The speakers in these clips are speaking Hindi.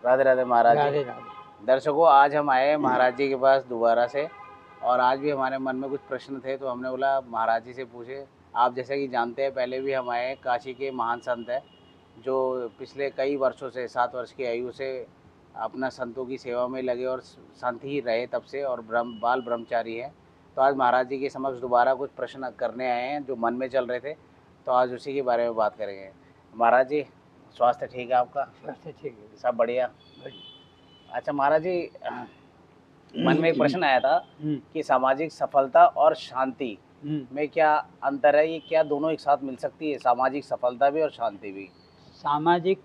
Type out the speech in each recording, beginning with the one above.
राधे राधे महाराज जी। राधे राधे। दर्शकों, आज हम आए महाराज जी के पास दोबारा से, और आज भी हमारे मन में कुछ प्रश्न थे तो हमने बोला महाराज जी से पूछे। आप जैसे कि जानते हैं, पहले भी हम आए, काशी के महान संत हैं जो पिछले कई वर्षों से 7 वर्ष की आयु से अपना संतों की सेवा में लगे और संत ही रहे तब से, और बाल ब्रह्मचारी हैं। तो आज महाराज जी के समक्ष दोबारा कुछ प्रश्न करने आए हैं जो मन में चल रहे थे, तो आज उसी के बारे में बात करेंगे। महाराज जी, स्वास्थ्य ठीक है आपका? स्वास्थ्य ठीक है, सब बढ़िया। बढ़िया। अच्छा महाराज जी, मन में एक प्रश्न आया था कि सामाजिक सफलता और शांति में क्या अंतर है? ये क्या दोनों एक साथ मिल सकती है, सामाजिक सफलता भी और शांति भी? सामाजिक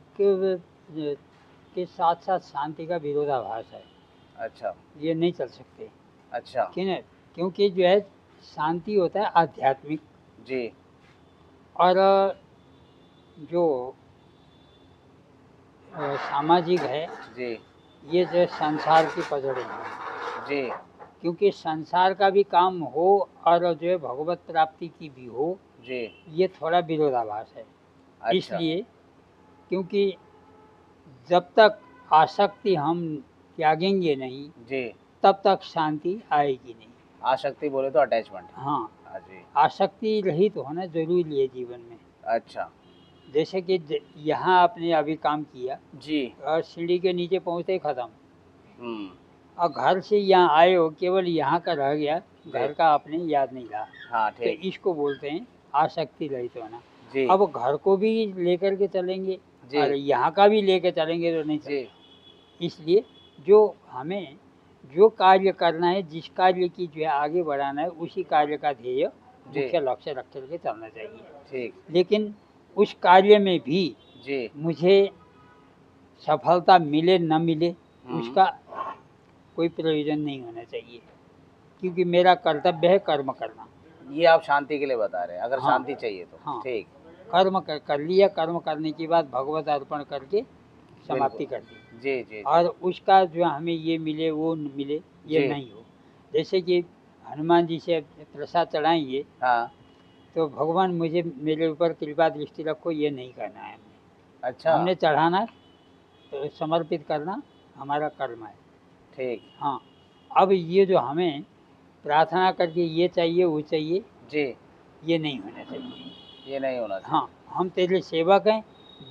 के साथ साथ शांति का विरोधाभास है। अच्छा, ये नहीं चल सकते। अच्छा, क्योंकि जो है शांति होता है आध्यात्मिक जी, और जो सामाजिक है जी, ये जो है संसार की पजड़े हैं जी, क्योंकि संसार का भी काम हो और जो है भगवत प्राप्ति की भी हो, जी, ये थोड़ा विरोधाभास है। अच्छा, इसलिए क्योंकि जब तक आसक्ति हम त्यागेंगे नहीं जी, तब तक शांति आएगी नहीं। आसक्ति बोले तो अटैचमेंट। हाँ, जी, आसक्ति रहित होना जरूरी है जीवन में। अच्छा, जैसे कि यहाँ आपने अभी काम किया जी, और सीढ़ी के नीचे पहुँचते ही खत्म, और घर से यहाँ आए हो केवल यहाँ का रह गया, घर का आपने याद नहीं रहा। हाँ, तो इसको बोलते हैं आसक्ति रहित होना। जी, अब घर को भी लेकर के चलेंगे और यहाँ का भी लेकर चलेंगे तो नहीं चलेगा। इसलिए जो हमें जो कार्य करना है, जिस कार्य की जो है आगे बढ़ाना है, उसी कार्य का ध्येय मुख्य लक्ष्य रख करके चलना चाहिए। ठीक। लेकिन उस कार्य में भी जी मुझे सफलता मिले न मिले उसका कोई प्रयोजन नहीं होना चाहिए, क्योंकि मेरा कर्तव्य है कर्म करना। ये आप शांति के लिए बता रहे हैं, अगर शांति चाहिए तो। हाँ, ठीक। कर्म कर लिया, कर्म करने के बाद भगवत अर्पण करके समाप्ति कर दी। जी, जी। और उसका जो हमें ये मिले वो मिले ये नहीं हो। जैसे कि हनुमान जी से प्रसाद चढ़ाएंगे, हाँ, तो भगवान मुझे मेरे ऊपर कृपा दृष्टि रखो, ये नहीं करना है हमने। अच्छा, हमने चढ़ाना, तो समर्पित करना हमारा कर्म है। ठीक। हाँ, अब ये जो हमें प्रार्थना करके ये चाहिए वो चाहिए जी, ये नहीं होना चाहिए। ये नहीं होना चाहिए। हाँ, हम तेरे सेवक हैं,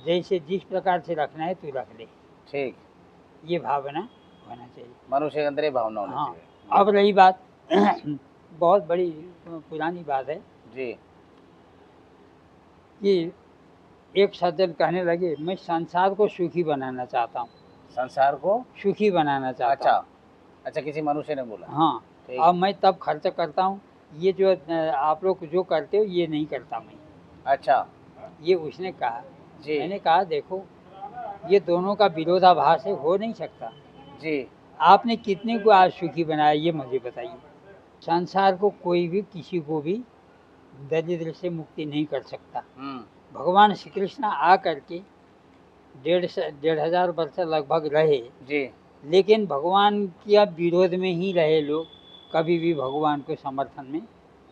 जैसे जिस प्रकार से रखना है तू रख ले। ठीक, ये भावना होना चाहिए, मनुष्य के अंदर ये भावना होनी चाहिए। अब रही बात बहुत बड़ी पुरानी बात है जी, कि एक सज्जन कहने लगे मैं संसार को सुखी बनाना चाहता हूँ। संसार को सुखी बनाना चाहता हूँ। अच्छा, किसी मनुष्य ने बोला? हाँ, अब मैं तब खर्च करता हूँ, ये जो आप लोग जो करते हो ये नहीं करता मैं। अच्छा, ये उसने कहा जी। मैंने कहा देखो ये दोनों का विरोधाभास है, हो नहीं सकता जी। आपने कितने को आज सुखी बनाया ये मुझे बताइए। संसार को कोई भी किसी को भी दरिद्र से मुक्ति नहीं कर सकता। भगवान श्री कृष्ण आ करके 1,500 वर्ष लगभग रहे जी, लेकिन भगवान के विरोध में ही रहे लोग, कभी भी भगवान के समर्थन में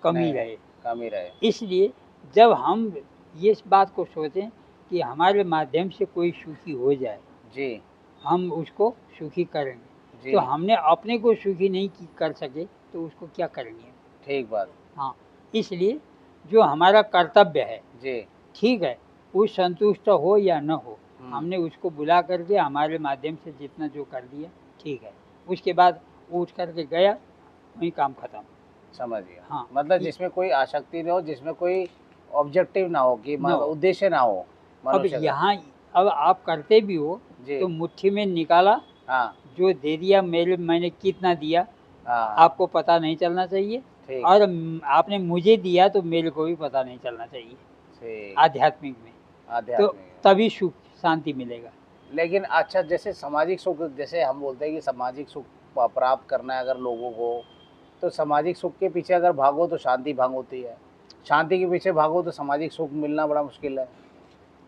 कमी रहे। इसलिए जब हम ये बात को सोचें कि हमारे माध्यम से कोई सुखी हो जाए जी, हम उसको सुखी करेंगे, तो हमने अपने को सुखी नहीं कर सके तो उसको क्या करेंगे? ठीक बात। हाँ, इसलिए जो हमारा कर्तव्य है जी, ठीक है, वो संतुष्ट हो या न हो, हमने उसको बुला करके हमारे माध्यम से जितना जो कर दिया ठीक है, उसके बाद उठ करके गया, वही काम खत्म। समझ गया। हाँ, मतलब जिसमें कोई आसक्ति न हो, जिसमें कोई ऑब्जेक्टिव ना हो, कि उद्देश्य ना हो। अब यहाँ अब आप करते भी हो तो मुट्ठी में निकाला, हाँ, जो दे दिया, मैंने कितना दिया, हाँ, आपको पता नहीं चलना चाहिए, और आपने मुझे दिया तो मेरे को भी पता नहीं चलना चाहिए। आध्यात्मिक में तो तभी सुख शांति मिलेगा। लेकिन अच्छा, जैसे सामाजिक सुख, जैसे हम बोलते हैं कि सामाजिक सुख प्राप्त करना है अगर लोगों को, तो सामाजिक सुख के पीछे अगर भागो तो शांति भंग होती है, शांति के पीछे भागो तो सामाजिक सुख मिलना बड़ा मुश्किल है।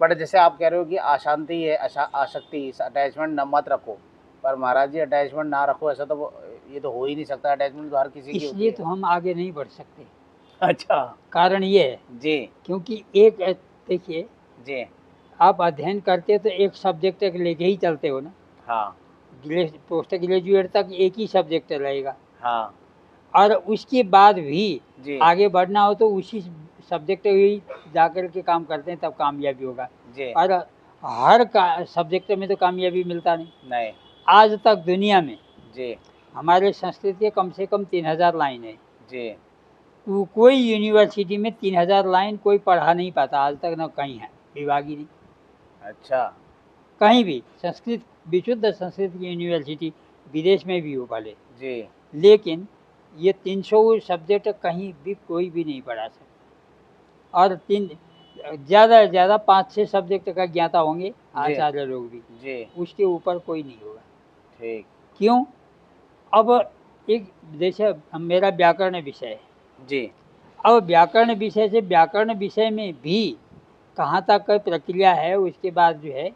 बट जैसे आप कह रहे हो कि अशांति है, आसक्ति, अटैचमेंट न मत रखो, पर महाराज जी अटैचमेंट ना रखो, ऐसा तो ये तो हो ही नहीं सकता। अटैचमेंट तो हर किसी की होती है। इसलिए तो हम आगे नहीं बढ़ सकते। अच्छा, कारण ये है जी, क्योंकि एक देखिए जी, आप अध्ययन करते तो एक सब्जेक्ट लेके ही चलते हो ना। हाँ, पोस्ट ग्रेजुएट तक एक ही सब्जेक्ट रहेगा। हाँ, और उसके बाद भी जी, आगे बढ़ना हो तो उसी सब्जेक्ट ही जाकर के काम करते हैं, तब कामयाबी होगा। जी, और हर का सब्जेक्ट में तो कामयाबी मिलता नहीं। नहीं, आज तक दुनिया में जी, हमारे संस्कृत के कम से कम 3000 लाइन है। जी, कोई यूनिवर्सिटी में 3000 लाइन कोई पढ़ा नहीं पाता आज तक, न कहीं है, विभाग ही नहीं। अच्छा, कहीं भी संस्कृत, विशुद्ध संस्कृत की यूनिवर्सिटी विदेश में भी हो भले, जी, लेकिन ये 300 सब्जेक्ट कहीं भी कोई भी नहीं पढ़ा सकता। और ज़्यादा से ज़्यादा 5-6 सब्जेक्ट का ज्ञाता होंगे आचार्य लोग भी, जी, उसके ऊपर कोई नहीं होगा। ठीक, क्यों? अब एक जैसे अब मेरा व्याकरण विषय है, जी, अब व्याकरण विषय से व्याकरण विषय में भी कहाँ तक प्रक्रिया है, उसके बाद जो है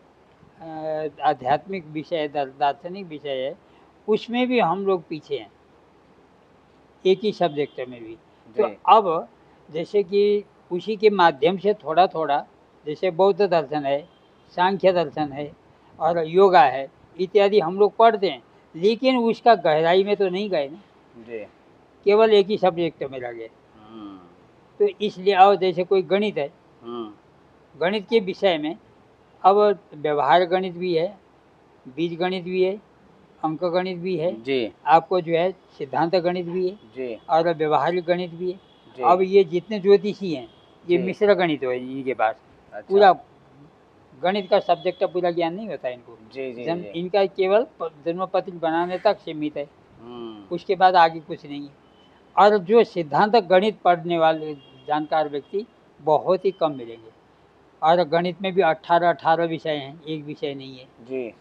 आध्यात्मिक विषय, दार्शनिक विषय है, उसमें भी हम लोग पीछे हैं, एक ही सब्जेक्ट में भी। तो जी, अब जैसे कि उसी के माध्यम से थोड़ा थोड़ा, जैसे बौद्ध दर्शन है, सांख्य दर्शन है और योगा है इत्यादि हम लोग पढ़ते हैं, लेकिन उसका गहराई में तो नहीं गए ना, जी, केवल एक ही सब्जेक्ट में लगे। हुँ, तो इसलिए और जैसे कोई गणित है, हुँ, गणित के विषय में अब व्यवहार गणित भी है, बीज गणित भी है, अंक गणित भी है, जी, आपको जो है सिद्धांत गणित भी है जी, और व्यवहारिक गणित भी है। जी, अब ये जितने ज्योतिषी हैं, ये जी, मिश्र गणित है इनके पास, अच्छा, पूरा गणित का सब्जेक्ट का पूरा ज्ञान नहीं होता इनको। जी, जी, जी, इनका केवल जन्मपत्र बनाने तक सीमित है, हुँ, उसके बाद आगे कुछ नहीं है। और जो सिद्धांत गणित पढ़ने वाले जानकार व्यक्ति बहुत ही कम मिलेंगे। और गणित में भी 18 विषय हैं, एक विषय नहीं है जी,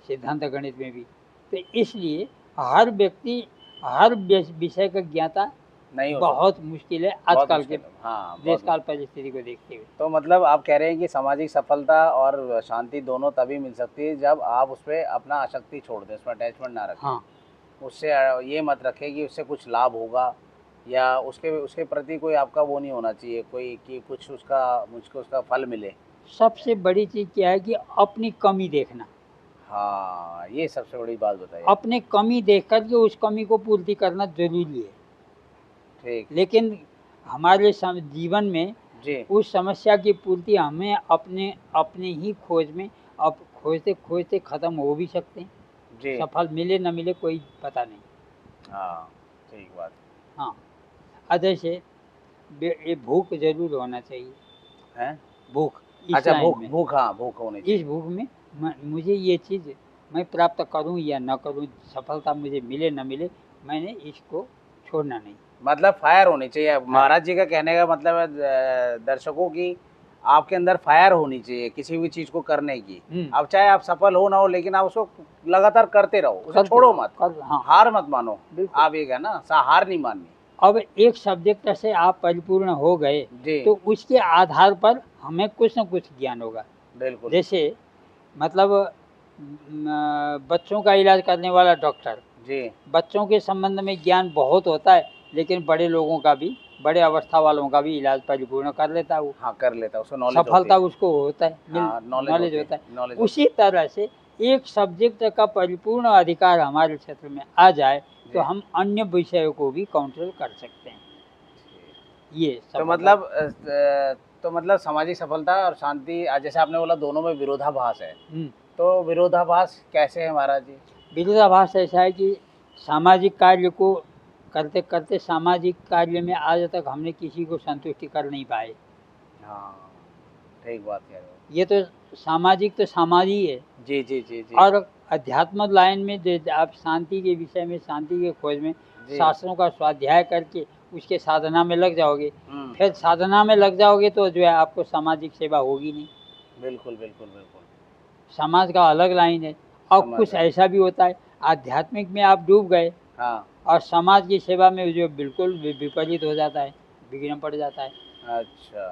सिद्धांत गणित में भी। तो इसलिए हर व्यक्ति हर विषय का ज्ञाता नहीं हो सकता, बहुत मुश्किल है बहुत आजकल के मुश्किल है, हाँ, देश बहुत काल मुश्किल। परिस्थिति को देखते हुए। तो मतलब आप कह रहे हैं कि सामाजिक सफलता और शांति दोनों तभी मिल सकती है जब आप उसपे अपना आसक्ति छोड़ दें, उसमें अटैचमेंट ना रखें। हाँ, उससे ये मत रखें कि उससे कुछ लाभ होगा या उसके उसके प्रति कोई आपका वो नहीं होना चाहिए, कोई कि कुछ उसका मुझको उसका फल मिले। सबसे बड़ी चीज़ क्या है कि अपनी कमी देखना, हाँ, ये सबसे बड़ी बात बताई आपने। अपने कमी देख कर के उस कमी को पूर्ति करना ज़रूरी है। ठीक, लेकिन हमारे जीवन में जी, उस समस्या की पूर्ति हमें अपने अपने ही खोज में, अब खोजते खोजते ख़त्म हो भी सकते हैं। जी, सफल मिले न मिले कोई पता नहीं। हाँ, ठीक बात हाँ, जैसे ये भूख ज़रूर होना चाहिए, है। भूख इस अच्छा, लाइन भूख में। भूख हाँ, भूख होनी इस चाहिए। भूख में मुझे ये चीज़ मैं प्राप्त करूँ या न करूँ, सफलता मुझे मिले न मिले, मैंने इसको छोड़ना नहीं। मतलब फायर होनी चाहिए। हाँ। महाराज जी का कहने का मतलब है दर्शकों की आपके अंदर फायर होनी चाहिए किसी भी चीज़ को करने की। अब चाहे आप सफल हो ना हो लेकिन आप उसको लगातार करते रहो, उसे छोड़ो मत, हाँ, हार मत मानो। बिल्कुल। आप ये है ना हार नहीं माननी। अब एक सब्जेक्ट से आप परिपूर्ण हो गए, जी, तो उसके आधार पर हमें कुछ न कुछ ज्ञान होगा। बिल्कुल। जैसे मतलब बच्चों का इलाज करने वाला डॉक्टर, जी, बच्चों के संबंध में ज्ञान बहुत होता है, लेकिन बड़े लोगों का भी, बड़े अवस्था वालों का भी इलाज परिपूर्ण कर लेता है वो। हाँ, कर लेता है, उसको नॉलेज होती सफलता है। उसको होता है, हाँ, नॉलेज नॉलेज होती होता है, है। नॉलेज होती उसी तरह से एक सब्जेक्ट का परिपूर्ण अधिकार हमारे क्षेत्र में आ जाए, है। तो जी। हम अन्य विषयों को भी कंट्रोल कर सकते हैं। ये तो सफलता। मतलब तो मतलब सामाजिक सफलता और शांति जैसे आपने बोला दोनों में विरोधाभास है। हम्म, तो विरोधाभास कैसे है महाराज जी? विरोधाभास ऐसा है कि सामाजिक कार्य को करते करते सामाजिक कार्य में आज तक हमने किसी को संतुष्टि कर नहीं पाए। हाँ, ठीक बात कह रहे हो। ये तो सामाजिक तो समाज ही है। जी, जी, जी, जी। और अध्यात्म लाइन में जो आप शांति के विषय में, शांति के खोज में जी। शास्त्रों का स्वाध्याय करके उसके साधना में लग जाओगे, हुँ, फिर साधना में लग जाओगे तो जो है आपको सामाजिक सेवा होगी नहीं। बिल्कुल, बिल्कुल, बिल्कुल। समाज का अलग लाइन है। और समझ कुछ गया। ऐसा भी होता है, आध्यात्मिक में आप डूब गए हाँ, और समाज की सेवा में जो बिल्कुल विपरीत हो जाता है, विघ्न पड़ जाता है। अच्छा।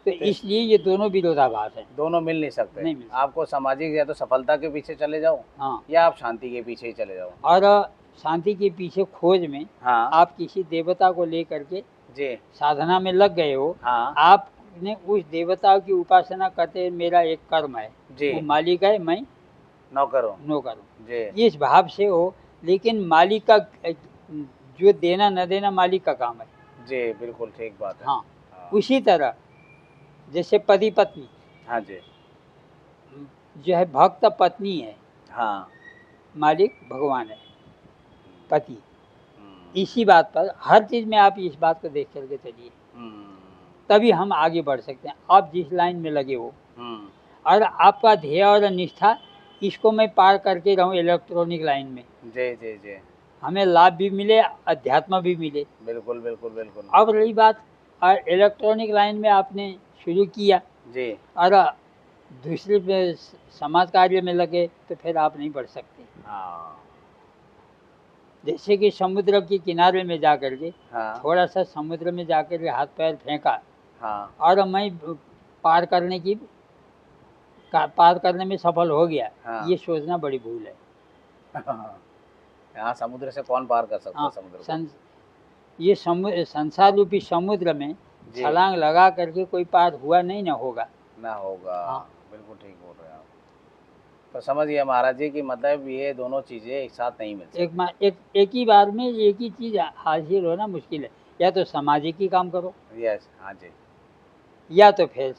तो तो इसलिए ये दोनों विरोधाभास हैं, दोनों मिल नहीं सकते। नहीं मिल सकते। आपको सामाजिक या तो सफलता के पीछे चले जाओ हाँ, या आप शांति के पीछे ही चले जाओ। और शांति के पीछे खोज में हाँ, आप किसी देवता को लेकर के जी, साधना में लग गए हो, हाँ, आपने उस देवता की उपासना करते मेरा एक कर्म है, जी, वो मालिक है, मैं नौकर हो नौकर हूँ, जी इस भाव से हो। लेकिन मालिक का जो देना न देना मालिक का काम है। जी, बिल्कुल ठीक बात है। हाँ, हाँ, उसी तरह जैसे पति पत्नी हाँ जी, जो है, भक्त पत्नी है, हाँ, मालिक भगवान है, पति। हुँ, इसी बात पर हर चीज़ में आप इस बात को देख कर के चलिए, हुँ, तभी हम आगे बढ़ सकते हैं। आप जिस लाइन में लगे हो हुँ, और आपका ध्येय और निष्ठा, इसको मैं पार करके रहूँ इलेक्ट्रॉनिक लाइन में, जी, जी, जी, हमें लाभ भी मिले, अध्यात्म भी मिले। बिल्कुल, बिल्कुल, बिल्कुल। अब रही बात, इलेक्ट्रॉनिक लाइन में आपने शुरू किया जी, और दूसरे पे समाज कार्य में लगे, तो फिर आप नहीं बढ़ सकते। हाँ, जैसे कि समुद्र के किनारे में जा कर के, हाँ, थोड़ा सा समुद्र में जा कर के हाथ पैर फेंका हाँ, और मैं पार करने की पार करने में सफल हो गया, हाँ, ये सोचना बड़ी भूल है। यहाँ समुद्र से कौन पार कर सकता है हाँ, समुद्र को? ये संसार रूपी समुद्र में जी, छलांग लगा करके कोई पार हुआ नहीं ना होगा। ना होगा, हाँ, बिल्कुल ठीक बोल रहे हैं आप। तो समझिए महाराज जी कि मतलब ये दोनों चीज़ें एक साथ नहीं मिल सकती। एक ही बार में एक ही चीज़ हासिल होना मुश्किल है। या तो सामाजिक ही काम करो, यस, हाँ जी, या तो फिर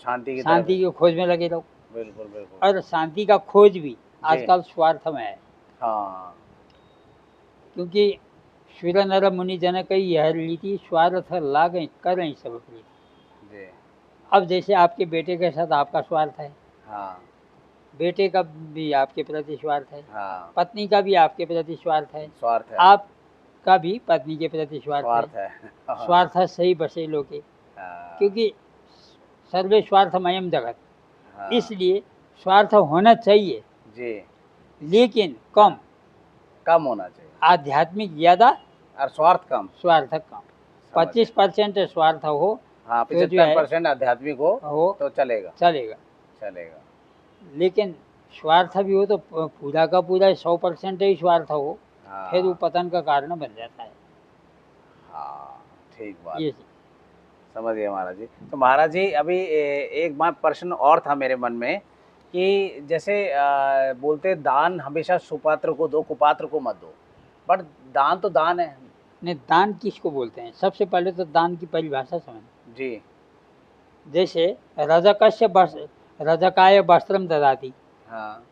शांति की तरफ शांति की खोज में लगे रहो। बिल्कुल, बिल्कुल। और शांति का खोज भी जी, आजकल स्वार्थ में है, हाँ, क्योंकि सूर नर मुनि जन कई यह रीति, स्वार्थ लागें करें सब प्रीति। जी, अब जैसे आपके बेटे के साथ आपका स्वार्थ है, हाँ, बेटे का भी आपके प्रति स्वार्थ है, हाँ, पत्नी का भी आपके प्रति स्वार्थ है, स्वार्थ है, आपका भी पत्नी के प्रति स्वार्थ है। स्वार्थ है। हाँ, स्वार्थ सही बसे लोके, हाँ, क्योंकि सर्वे स्वार्थमयम जगत, हाँ, इसलिए स्वार्थ होना चाहिए, जी, लेकिन हाँ, कम, कम होना चाहिए आध्यात्मिक ज़्यादा, और स्वार्थ कम, स्वार्थ कम। समझ गए। 25% स्वार्थ हो हाँ, तो जो है 75% आध्यात्मिक हो तो चलेगा, चलेगा, चलेगा। लेकिन स्वार्थ भी हो तो पूरा का पूरा 100% ही स्वार्थ हो, फिर वो हाँ, पतन का कारण बन जाता है। हाँ, ठीक बात। ये समझ गए महाराज जी। तो महाराज जी अभी एक बार प्रश्न और था मेरे मन में कि जैसे बोलते हैं दान हमेशा सुपात्र को दो, कुपात्र को मत दो। बट दान तो दान है। नहीं, दान किसको बोलते हैं? सबसे पहले तो दान की परिभाषा समझ। जी, जैसे रजकाय वस्त्रम ददाति, हाँ,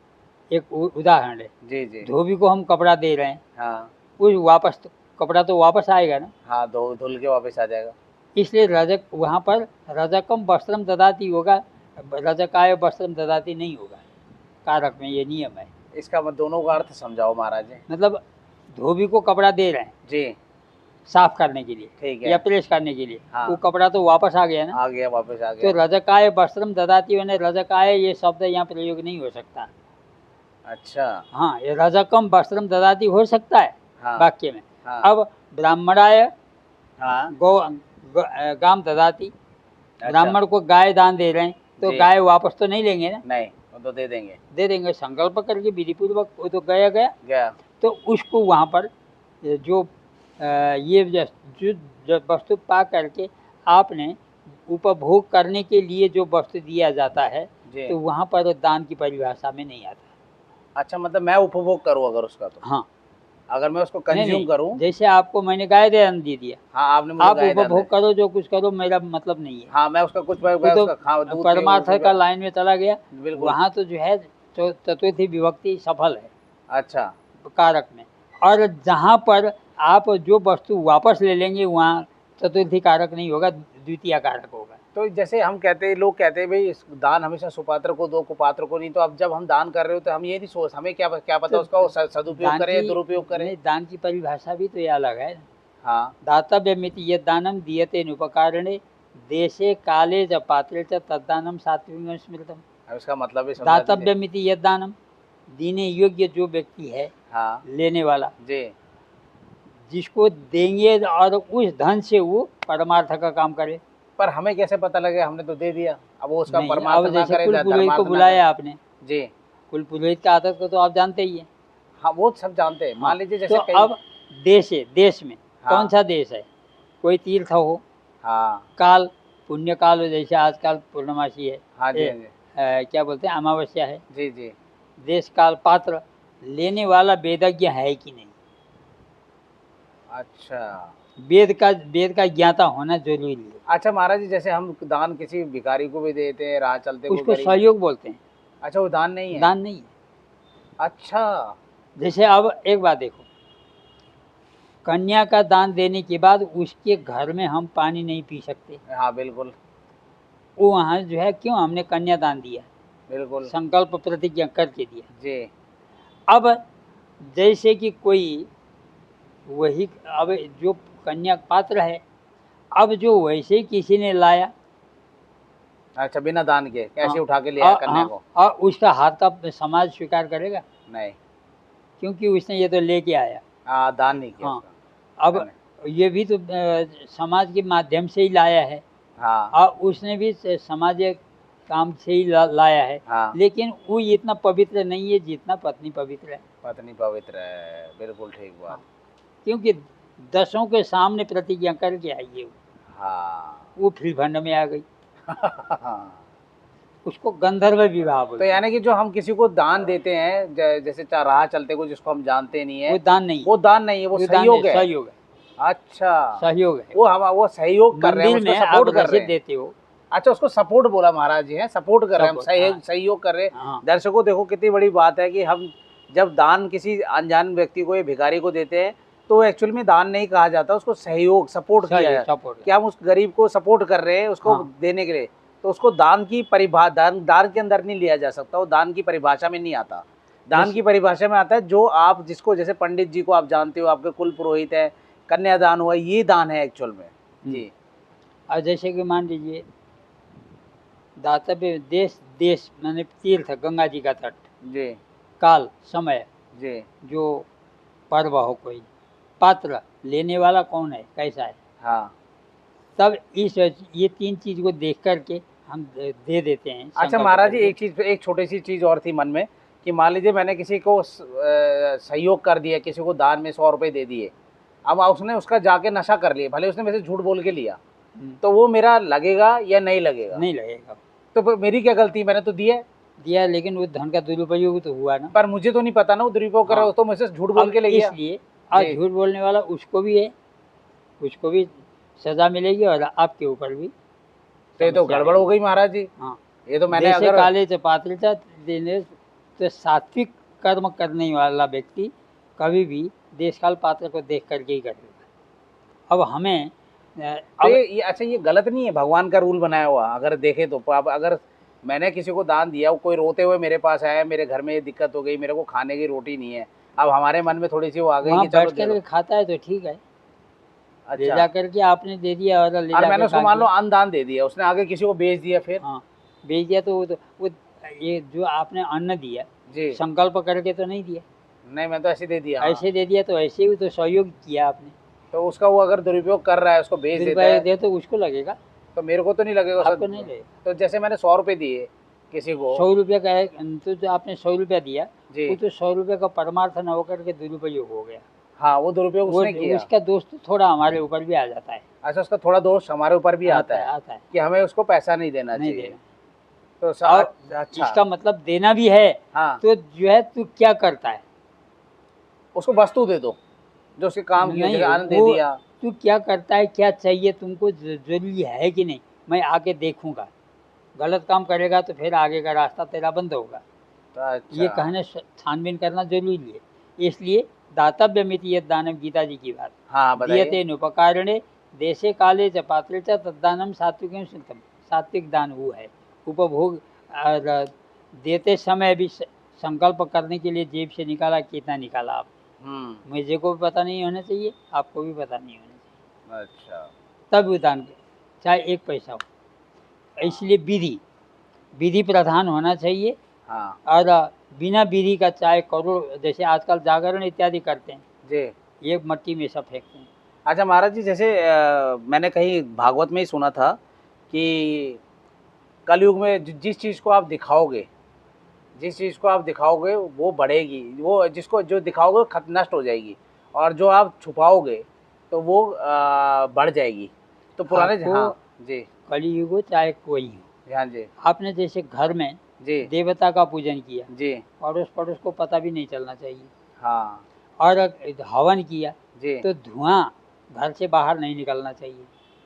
एक उदाहरण है। जी, जी, धोबी को हम कपड़ा दे रहे हैं, हाँ, उस वापस तो कपड़ा तो वापस आएगा ना, हाँ, धुल के वापस आ जाएगा। इसलिए रजक वहाँ पर रजकम वस्त्रम ददाति होगा, रजकाय वस्त्रम ददाति नहीं होगा। कारक में ये नियम है। इसका दोनों का अर्थ समझाओ महाराज जी। मतलब धोबी को कपड़ा दे रहे हैं जी, साफ करने के लिए, ठीक है। या प्रेस करने के लिए, हाँ, वो कपड़ा तो वापस आ गया ना। आ गया, वापस आ तो गया। रजकाय वस्त्रम ददाति होने, रजकाय ये शब्द यहाँ प्रयोग नहीं हो सकता। अच्छा, हाँ, ये रजकम वस्त्रम ददाति हो सकता है हाँ, वाक्य में। हाँ, अब ब्राह्मणाय हाँ, गाम ददाति, अच्छा, ब्राह्मण को गाय दान दे रहे हैं, तो जी, गाय वापस तो नहीं लेंगे ना, नहीं, वो तो दे देंगे। दे देंगे संकल्प करके विधि पूर्वक, वो तो गया गया। गया, तो उसको वहाँ पर जो ये जो वस्तु पा करके आपने उपभोग करने के लिए जो वस्तु दिया जाता है, जी। तो वहाँ पर दान की परिभाषा में नहीं आता। अच्छा, मतलब मैं उपभोग करूँ अगर उसका तो? हाँ, अगर मैं उसको नहीं कंज्यूम नहीं, करूँ? जैसे आपको मैंने गाय दान दे दिया, हाँ, आपने मुझे आप गाय दान उपभोग दी। करो जो कुछ करो, मेरा मतलब नहीं है। हाँ, मैं उसका कुछ मैं वो तो उसका खा दूध परमार्थ पीऊँ, का लाइन में चला गया, बिल्कुल। वहाँ तो जो है चतुर्थी विभक्ति सफल है अच्छा, कारक में। और जहाँ पर आप जो वस्तु वापस ले लेंगे, वहाँ चतुर्थी कारक नहीं होगा, द्वितीय कारक होगा। तो जैसे हम कहते हैं, लोग कहते हैं भाई दान हमेशा सुपात्र को दो, कुपात्र को नहीं। तो अब जब हम दान कर रहे हो तो हम ये नहीं सोच, हमें क्या क्या पता तो उसका वो सदुपयोग दान करे या की दुरुपयोग करे। नहीं, दान की परिभाषा भी तो ये अलग है। हाँ, दातव्यमिति यद दानम दीयते नुपकारणे, देशे काले च पात्रे च तद्दानम सात्विकं स्मृतम। अब इसका मतलब भी समझा दीजिए। दातव्यमिति यद दानम, देने योग्य जो व्यक्ति है, हाँ, लेने वाला, जी, जिसको देंगे और उस धन से वो परमार्थ का काम करे। पर हमें कैसे पता लगे? हमने तो दे दिया, अब वो उसका नहीं, परमार्थ अब ना जैसे करे, कुल पुरोहित धर्मार्थ को ना बुलाया करे। आपने, जी, कुल पुरोहित का आदत को तो आप जानते ही हैं। हाँ, वो सब जानते हैं। मान लीजिए जैसे तो अब देश है, देश में हाँ, कौन सा देश है? कोई तीर्थ हो, हाँ, काल पुण्य काल हो, जैसे आजकल पूर्णमासी है, हाँ जी, हाँ जी, क्या बोलते हैं, अमावस्या है, जी, जी, देश काल पात्र लेने वाला वेदज्ञ है कि नहीं। अच्छा, वेद का ज्ञाता होना जरूरी है। अच्छा महाराज जी, जैसे हम दान किसी भिखारी को भी देते हैं, राह चलते उसको सहयोग बोलते हैं। अच्छा, वो दान नहीं है? दान नहीं है। अच्छा, जैसे अब एक बात देखो, कन्या का दान देने के बाद उसके घर में हम पानी नहीं पी सकते। हाँ बिल्कुल। वो वहाँ जो है, क्यों? हमने कन्या दान दिया, बिल्कुल, संकल्प प्रतिज्ञा करके दिया जी। अब जैसे कि कोई वही, अब जो कन्या पात्र है, अब जो वैसे किसी ने लाया, अच्छा, बिना दान के कैसे हाँ, उठा के लिया कन्या को? और उसका हाथ का समाज स्वीकार करेगा? नहीं, क्योंकि उसने ये तो लेके आया। हाँ, दान नहीं किया। हाँ, अब ये भी तो समाज के माध्यम से ही लाया है। हाँ, और उसने भी समाज काम से ही लाया है। हाँ, लेकिन वो इतना पवित्र नहीं है जितना पत्नी पवित्र है। पत्नी पवित्र है, बिल्कुल ठीक बात। हाँ, क्योंकि 10 के सामने प्रतिज्ञा करके आई है। हाँ, वो फिर भंड में आ गई। उसको गंधर्व विवाह बोलते तो हैं। यानी कि जो हम किसी को दान देते हैं, जैसे राह चलते को जिसको हम जानते नहीं है, वो दान नहीं है। वो दान नहीं है, वो सहयोग है। सहयोग है। अच्छा, सहयोग है। वो सहयोग कर रहे हैं, उसको सपोर्ट कर रहे हैं। देते हो। अच्छा, उसको सपोर्ट बोला महाराज जी, है सपोर्ट कर रहे हैं, हम सहयोग कर रहे हैं। हाँ। दर्शकों देखो कितनी बड़ी बात है कि हम जब दान किसी अनजान व्यक्ति को या भिखारी को देते हैं तो एक्चुअल में दान नहीं कहा जाता, उसको सहयोग, सपोर्ट किया है कि हम उस गरीब को सपोर्ट कर रहे हैं उसको देने के लिए। तो उसको दान की परिभाषा, दान के अंदर नहीं लिया जा सकता, वो दान की परिभाषा में नहीं आता। दान की परिभाषा में आता है जो आप जिसको, जैसे पंडित जी को आप जानते हो, आपके कुल पुरोहित है, कन्यादान हुआ, ये दान है एक्चुअल में जी। और जैसे कि मान लीजिए दातव्य देश माने तीर्थ, गंगा जी का तट जी, काल समय जी, जो पर्व हो, कोई पात्र लेने वाला कौन है, कैसा है, हाँ, तब ये 3 चीज को देख करके हम दे देते हैं। अच्छा महाराज जी, एक छोटी सी चीज और थी मन में कि मान लीजिए मैंने किसी को सहयोग कर दिया, किसी को दान में 100 रुपए दे दिए, अब उसने उसका जाके नशा कर लिया, भले उसने मेरे से झूठ बोल के लिया, तो वो मेरा लगेगा या नहीं लगेगा? नहीं लगेगा। तो मेरी क्या गलती, मैंने तो दिया, लेकिन वो धन का दुरुपयोग तो हुआ ना। पर मुझे तो नहीं पता ना वो दुरुपयोग कर रहा है, तो मुझसे झूठ बोल के ले गया। इसलिए आज झूठ बोलने वाला उसको भी है, उसको भी सजा मिलेगी और आपके ऊपर भी। तो गड़बड़ हो गई महाराज जी। हाँ, ये तो मैंने अगर काले से पात्रता देने तो सात्विक कर्म करने वाला व्यक्ति कभी भी देश काल पात्र को देख करके ही करेगा। अब हमें अब ये अच्छा, ये गलत नहीं है, भगवान का रूल बनाया हुआ अगर देखे तो। अब अगर मैंने किसी को दान दिया, कोई रोते हुए मेरे पास आया, मेरे घर में ये दिक्कत हो गई, मेरे को खाने की रोटी नहीं है, अब हमारे मन में थोड़ी सी वो आ गई कि चलो बैठ खाता है तो ठीक है। अच्छा, ले जा करके आपने दे दिया और मैंने उसको मान लो अन्न दान दे दिया, उसने आगे किसी को बेच दिया, फिर बेच दिया तो वो ये जो आपने अन्न दिया जी, संकल्प करके तो नहीं दिया। नहीं, मैं तो ऐसे दे दिया। ऐसे दे दिया तो ऐसे ही तो सहयोग किया आपने। तो उसका वो अगर दुरुपयोग कर रहा है, उसको बेच देता है तो उसको लगेगा, तो मेरे को तो नहीं लगेगा। आपको नहीं लगेगा। तो जैसे मैंने 100 रुपए दिए किसी को, 100 रुपये का है, तो जो आपने 100 रुपया दिया वो तो 100 रुपये का परमार्थ न होकर के दुरुपयोग हो गया। हाँ, वो दुरुपयोग उसने किया। उसका दोस्त थोड़ा हमारे ऊपर भी आ जाता है। अच्छा, उसका थोड़ा दोस्त हमारे ऊपर भी आता है कि हमें उसको पैसा नहीं देना चाहिए। तो अच्छा, इसका मतलब देना भी है। हाँ, तो जो है तू क्या करता है, उसको वस्तु दे दो जो उसके काम की, आनंद दे दिया। तू क्या करता है, क्या चाहिए तुमको, जरूरी है कि नहीं, मैं आके देखूंगा। गलत काम करेगा तो फिर आगे का रास्ता तेरा बंद होगा। अच्छा, ये कहने छानबीन करना जरूरी है। इसलिए दातव्यमिति यद दानम, गीता जी की बात। हाँ, दीयते नुपकारणे देशे काले च पात्रे च तद्दानम सात्विकम सुतम। सात्विक दान वो है। उपभोग देते समय भी संकल्प करने के लिए जेब से निकाला, कितना निकाला आप, मुझे को भी पता नहीं होना चाहिए, आपको भी पता नहीं होना चाहिए। अच्छा, तब वो दान चाहे 1 पैसा हो। इसलिए विधि प्रधान होना चाहिए। हाँ, और बिना विधि का चाहे करोड़, जैसे आजकल जागरण इत्यादि करते हैं जी, ये मट्टी में सब फेंकते हैं। अच्छा महाराज जी, जैसे मैंने कहीं भागवत में ही सुना था कि कलयुग में जिस चीज़ को आप दिखाओगे वो बढ़ेगी, वो जिसको जो दिखाओगे नष्ट हो जाएगी, और जो आप छुपाओगे तो वो बढ़ जाएगी। तो पुराने, हाँ जी, कलयुग हो चाहे कोई हो, हाँ जी। आपने जैसे घर में जी देवता का पूजन किया जी। पड़ोस पड़ोस को पता भी नहीं चलना चाहिए। हाँ और हवन किया जी। तो धुआं घर से बाहर नहीं निकलना चाहिए।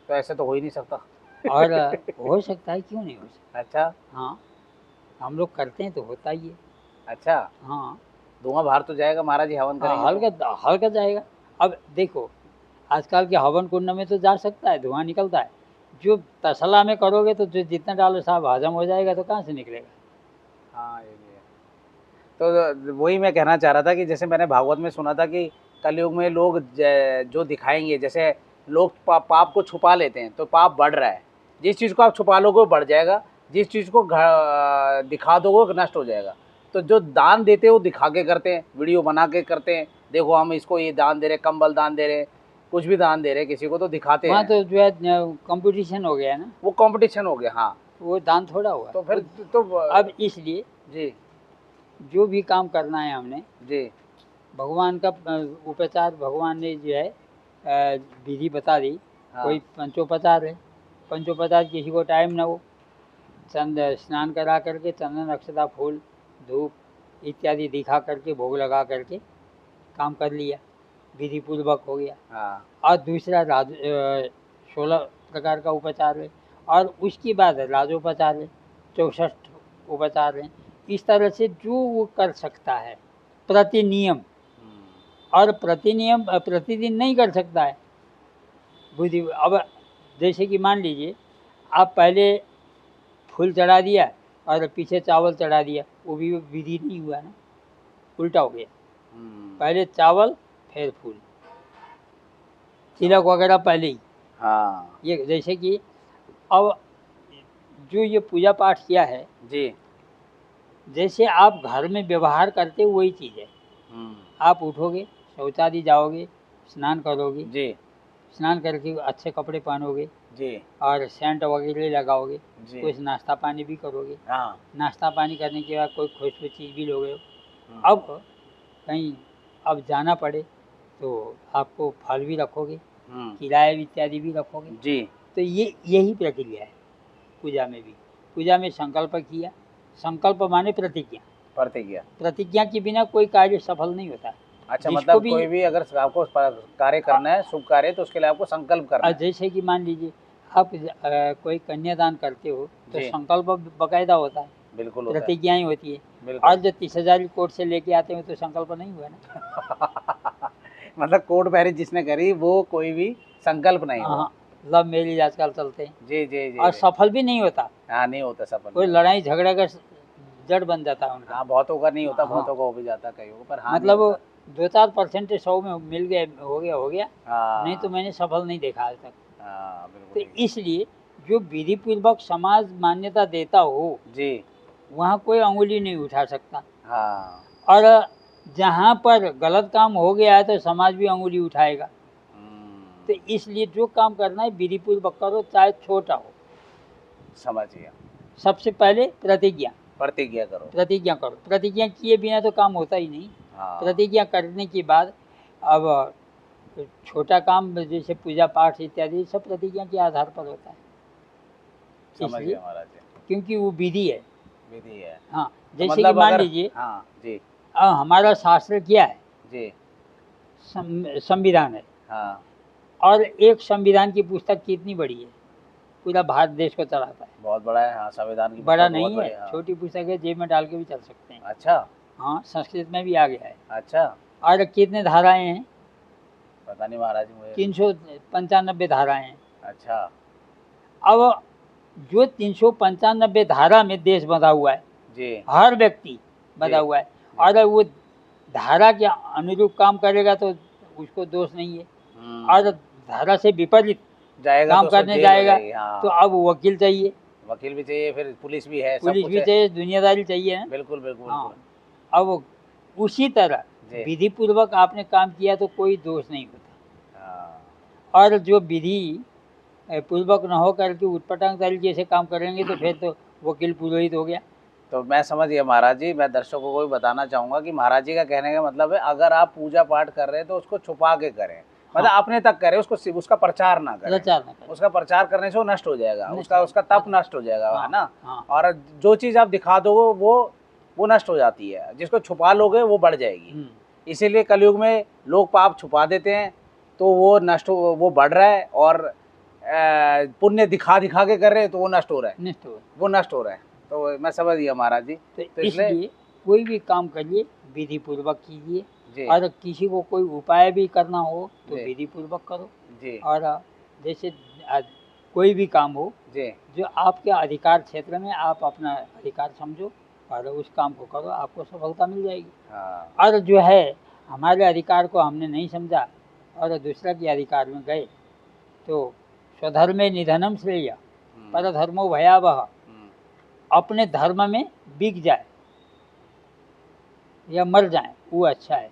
तो ऐसे तो हो ही नहीं सकता। और हो सकता है, क्यों नहीं हो सकता। अच्छा। हाँ, हम लोग करते हैं तो होता ही है। अच्छा, हाँ, धुआं बाहर तो जाएगा महाराज जी हवन हाँ, करेंगे तो। हल्का हल्का जाएगा। अब देखो, आजकल के हवन कुंड में तो जा सकता है, धुआं निकलता है। जो तसला में करोगे तो जो जितना डालो साहब हजम हो जाएगा, तो कहाँ से निकलेगा। हाँ ये भी है। तो वही मैं कहना चाह रहा था कि जैसे मैंने भागवत में सुना था कि कलयुग में लोग जो दिखाएंगे, जैसे लोग पाप को छुपा लेते हैं तो पाप बढ़ रहा है। जिस चीज़ को आप छुपा लोगे वो बढ़ जाएगा, जिस चीज़ को दिखा दोगे वो नष्ट हो जाएगा। तो जो दान देते हैं वो दिखा के करते हैं, वीडियो बना के करते हैं, देखो हम इसको ये दान दे रहे, कंबल दान दे रहे, कुछ भी दान दे रहे किसी को, तो दिखाते वहाँ हैं। तो जो है कंपटीशन हो गया ना, वो कंपटीशन हो गया। हाँ, वो दान थोड़ा हुआ। तो फिर तो अब इसलिए जी जो भी काम करना है हमने, जी भगवान का उपचार भगवान ने जो है विधि बता दी। हाँ कोई पंचोपचार है, पंचोपचार किसी को टाइम ना हो, स्नान करा करके चंदन अक्षता फूल धूप इत्यादि दिखा करके भोग लगा करके काम कर लिया, विधि पूर्वक हो गया। हाँ और दूसरा 16 प्रकार का उपचार है, और उसके बाद राजोपचार है, 64 उपचार हैं। इस तरह से जो वो कर सकता है प्रति नियम, और प्रति नियम प्रतिदिन नहीं कर सकता है बुद्धि। अब जैसे कि मान लीजिए आप पहले फूल चढ़ा दिया और पीछे चावल चढ़ा दिया, वो भी विधि नहीं हुआ ना, उल्टा हो गया। पहले चावल फिर फूल, तिलक वगैरह पहले ही। हाँ ये जैसे कि अब जो ये पूजा पाठ किया है जी जैसे आप घर में व्यवहार करते वही चीज़ है। आप उठोगे, शौचालय जाओगे, स्नान करोगे, जी स्नान करके अच्छे कपड़े पहनोगे जी और सेंट वगैरह लगाओगे, जी कुछ नाश्ता पानी भी करोगे। हाँ नाश्ता पानी करने के बाद कोई खुशबू चीज़ भी लोगे। अब कहीं अब जाना पड़े तो आपको फल भी रखोगे, किराया इत्यादि भी रखोगे। जी तो ये यही प्रक्रिया है पूजा में भी। पूजा में संकल्प किया, संकल्प माने प्रतिज्ञा, प्रतिज्ञा। प्रतिज्ञा के बिना कोई कार्य सफल नहीं होता। अच्छा, मतलब कोई भी अगर आपको कार्य करना है, शुभ कार्य, तो उसके लिए आपको संकल्प करना है। जैसे कि मान लीजिए आप कोई कन्यादान करते हो तो संकल्प बकायदा होता है, बिल्कुल प्रतिज्ञाएं होती है। और जो 30,000 कोर्ट से लेके आते हैं तो संकल्प नहीं हुआ ना। मतलब कोर्ट मैरिज जिसने करी वो कोई भी संकल्प नहीं हुआ। लव मैरिज आजकल चलते हैं। जी जी जी। और सफल भी नहीं होता। हाँ, नहीं होता सफल। कोई लड़ाई झगड़ा का जड़ बन जाता है उनका। हाँ, बहुतों का नहीं होता, बहुतों का हो भी जाता कई पर। हाँ, मतलब 2-4% 100 में मिल गए, हो गया। नहीं तो मैंने सफल नहीं देखा आज तक। तो इसलिए जो विधि पूर्वक समाज मान्यता देता हो जी, वहाँ कोई अंगुली नहीं उठा सकता। हाँ। और जहाँ पर गलत काम हो गया है तो समाज भी अंगुली उठाएगा। तो इसलिए जो काम करना है विधि पूर्वक करो, चाहे छोटा हो। समझिए। सबसे पहले प्रतिज्ञा करो, प्रतिज्ञा करो। प्रतिज्ञा किए बिना तो काम होता ही नहीं। हाँ। प्रतिज्ञा करने के बाद अब छोटा काम जैसे पूजा पाठ इत्यादि सब प्रतिज्ञा के आधार पर होता है। इसलिए क्योंकि वो विधि है, विधि है। हाँ, जैसे तो मतलब कि मान लीजिए। हाँ जी। हमारा शास्त्र क्या है जी? संविधान है। हाँ। और एक संविधान की पुस्तक कितनी बड़ी है, पूरा भारत देश को चलाता है। बहुत बड़ा है। हाँ, संविधान की बड़ा नहीं है। हाँ। छोटी पुस्तक है, जेब में डाल के भी चल सकते हैं। अच्छा। हाँ, संस्कृत में भी आ गया है। अच्छा। और कितने धाराएं हैं पता नहीं महाराज मुझे। 395 धाराएं हैं। अच्छा। अब जो 395 धारा में देश बंधा हुआ है जी, हर व्यक्ति बंधा हुआ है, और वो धारा के अनुरूप काम करेगा तो उसको दोष नहीं है। और धारा से विपरीत जाएगा काम तो करने जाएगा। हाँ। तो अब वकील चाहिए, वकील भी चाहिए, फिर पुलिस भी है, पुलिस भी चाहिए, दुनियादारी चाहिए है। बिल्कुल बिल्कुल। हाँ। अब उसी तरह विधि पूर्वक आपने काम किया तो कोई दोष नहीं होता। हाँ। और जो विधि पूर्वक न हो करके उटपटांग तरीके से काम करेंगे तो फिर तो वकील पुरोहित हो गया। तो मैं समझ गया महाराज जी। मैं दर्शकों को भी बताना चाहूँगा कि महाराज जी का कहने का मतलब है अगर आप पूजा पाठ कर रहे हैं तो उसको छुपा के करें, मतलब अपने तक करे, उसको उसका प्रचार ना करे, उसका प्रचार करने से वो नष्ट हो जाएगा, उसका तप नष्ट हो जाएगा, है ना। और जो चीज आप दिखा दो वो नष्ट हो जाती है, जिसको छुपा लोगे वो बढ़ जाएगी। इसीलिए कलयुग में लोग पाप छुपा देते हैं तो वो नष्ट वो बढ़ रहा है, और पुण्य दिखा दिखा के कर रहे हैं तो वो नष्ट हो रहा है, वो नष्ट हो रहा है। तो मैं समझ गया महाराज जी। तो इसलिए कोई भी काम करिए विधि पूर्वक कीजिए, और किसी को कोई उपाय भी करना हो तो विधि पूर्वक करो जी। और जैसे कोई भी काम हो जी, जो आपके अधिकार क्षेत्र में आप अपना अधिकार समझो और उस काम को करो, आपको सफलता मिल जाएगी। हाँ। और जो है हमारे अधिकार को हमने नहीं समझा और दूसरा के अधिकार में गए तो स्वधर्मे निधनम श्रेय पर धर्मो भयावह, अपने धर्म में बिक जाए या मर जाए वो अच्छा है।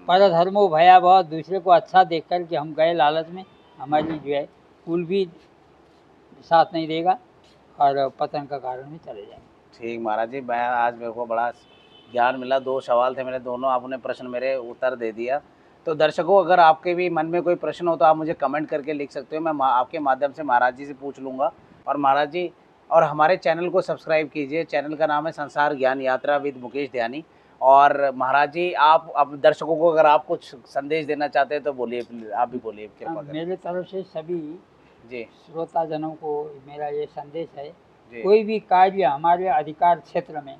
पर धर्मो भयावह, दूसरे को अच्छा देख कर के हम गए लालच में, हमारी जो है कुल भी साथ नहीं देगा और पतन का कारण भी चले जाएंगे। ठीक महाराज जी, मैं आज मेरे को बड़ा ज्ञान मिला। 2 सवाल थे मेरे, दोनों आपने प्रश्न मेरे उत्तर दे दिया। तो दर्शकों, अगर आपके भी मन में कोई प्रश्न हो तो आप मुझे कमेंट करके लिख सकते हो, मैं आपके माध्यम से महाराज जी से पूछ लूँगा। और महाराज जी, और हमारे चैनल को सब्सक्राइब कीजिए। चैनल का नाम है संसार ज्ञान यात्रा विद मुकेश ध्यानी। और महाराज जी, आप अब दर्शकों को अगर आप कुछ संदेश देना चाहते हैं तो बोलिए, आप भी बोलिए कृपा करके। मेरे तरफ से सभी जी श्रोताजनों को मेरा ये संदेश है, कोई भी कार्य हमारे अधिकार क्षेत्र में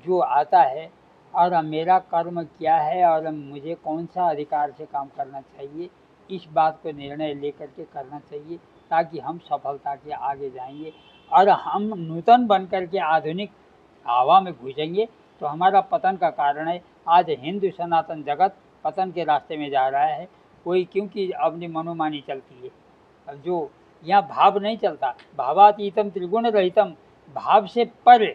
जो आता है और मेरा कर्म क्या है और मुझे कौन सा अधिकार से काम करना चाहिए, इस बात को निर्णय लेकर के करना चाहिए, ताकि हम सफलता के आगे जाएंगे। और हम नूतन बनकर के आधुनिक हवा में घुसेंगे तो हमारा पतन का कारण है। आज हिंदू सनातन जगत पतन के रास्ते में जा रहा है। कोई क्योंकि अपनी मनोमानी चलती है, जो यहाँ भाव नहीं चलता। भावातीतम त्रिगुण रहितम, भाव से पर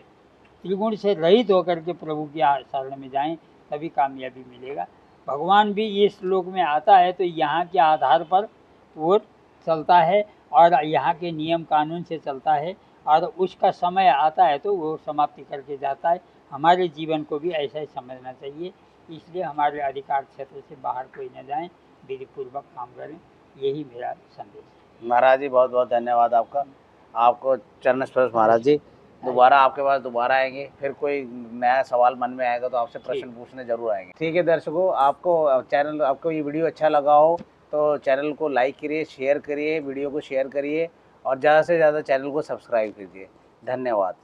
त्रिगुण से रहित होकर के प्रभु की शरण में जाएं, तभी कामयाबी मिलेगा। भगवान भी इस श्लोक में आता है तो यहाँ के आधार पर वो चलता है और यहाँ के नियम कानून से चलता है, और उसका समय आता है तो वो समाप्ति करके जाता है। हमारे जीवन को भी ऐसा ही समझना चाहिए। इसलिए हमारे अधिकार क्षेत्र से बाहर कोई न जाए, विधि पूर्वक काम करें, यही मेरा संदेश है। महाराज जी, बहुत बहुत धन्यवाद आपका, आपको चरण स्पर्श महाराज जी। दोबारा आपके पास दोबारा आएंगे, फिर कोई नया सवाल मन में आएगा तो आपसे प्रश्न पूछने जरूर आएंगे। ठीक है दर्शकों, आपको ये वीडियो अच्छा लगा हो तो चैनल को लाइक करिए, शेयर करिए, वीडियो को शेयर करिए और ज़्यादा से ज़्यादा चैनल को सब्सक्राइब कीजिए। धन्यवाद।